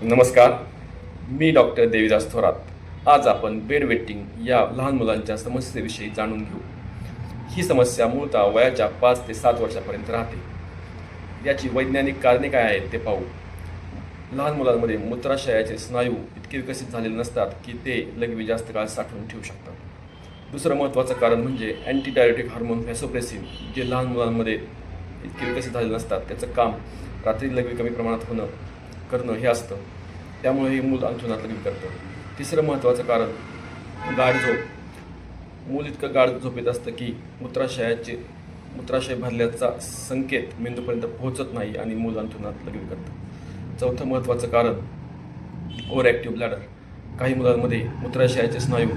नमस्कार, मी डॉक्टर देवीदास थोरात. आज आपण बेड वेटिंग या लहान मुलांच्या समस्येविषयी जाणून घेऊ. ही समस्या मूळतः वयाच्या 5 ते 7 वर्षापर्यंत राहते. याची वैज्ञानिक कारणे काय आहेत ते पाहू. लहान मुलांमध्ये मूत्राशयाचे स्नायू इतके विकसित झालेले नसतात की ते लघवी जास्त काळ साठवून ठेवू शकतात. दुसरं महत्त्वाचं कारण म्हणजे अँटीडायरेटिक हार्मोन व्हॅसोप्रेसिन, जे लहान मुलांमध्ये इतके विकसित झालेले नसतात. त्याचं काम रात्री लघवी कमी प्रमाणात करणं हे असतं. त्यामुळे हे मूल अंथरुणात लघवी करतं. तिसरं महत्त्वाचं कारण गाढ झोप. मूल इतकं गाढ झोपेत असतं की मूत्राशय भरल्याचा संकेत मेंदूपर्यंत पोहोचत नाही आणि मूल अंथरुणात लघवी करतं. चौथं महत्त्वाचं कारण ओव्हर ॲक्टिव्ह ब्लॅडर. काही मुलांमध्ये मूत्राशयाचे स्नायू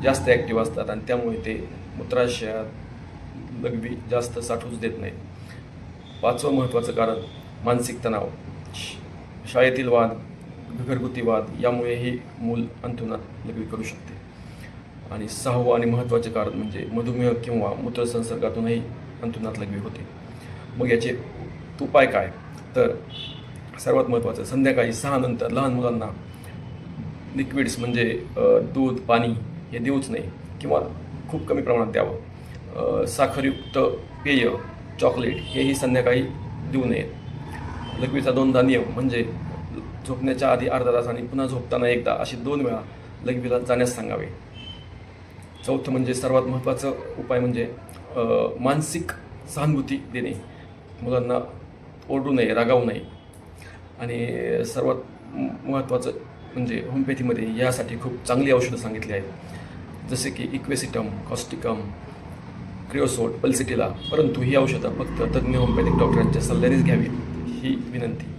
जास्त ॲक्टिव्ह असतात आणि त्यामुळे ते मूत्राशयात लघवी जास्त साठवूच देत नाही. पाचवं महत्त्वाचं कारण मानसिक तणाव. शाळेतील वाद, घरगुती वाद यामुळेही मूल अंथरुणात लघवी करू शकते. आणि सहावं आणि महत्त्वाचे कारण म्हणजे मधुमेह किंवा मूत्रसंसर्गातूनही अंथरुणात लघवी होते. मग याचे उपाय काय? तर सर्वात महत्त्वाचं, संध्याकाळी 6 नंतर लहान मुलांना लिक्विड्स म्हणजे दूध, पाणी हे देऊच नाही किंवा खूप कमी प्रमाणात द्यावं. साखरयुक्त पेय, चॉकलेट हेही संध्याकाळी देऊ नयेत. लघवीचा 2दा नियम म्हणजे झोपण्याच्या आधी अर्धा तास आणि पुन्हा झोपताना एकदा, असे 2 वेळा लघवीला जाण्यास सांगावे. चौथं म्हणजे सर्वात महत्त्वाचं उपाय म्हणजे मानसिक सहानुभूती देणे. मुलांना ओरडू नये, रागावू नये. आणि सर्वात महत्त्वाचं म्हणजे होमिओपॅथीमध्ये यासाठी खूप चांगली औषधं सांगितली आहेत, जसे की इक्वेसिटम, कॉस्टिकम, क्रिओसोट, पल्सिटिला. परंतु ही औषधं फक्त तज्ज्ञ होमिओपॅथिक डॉक्टरांच्या सल्ल्यानेच घ्यावी, ही विनंती.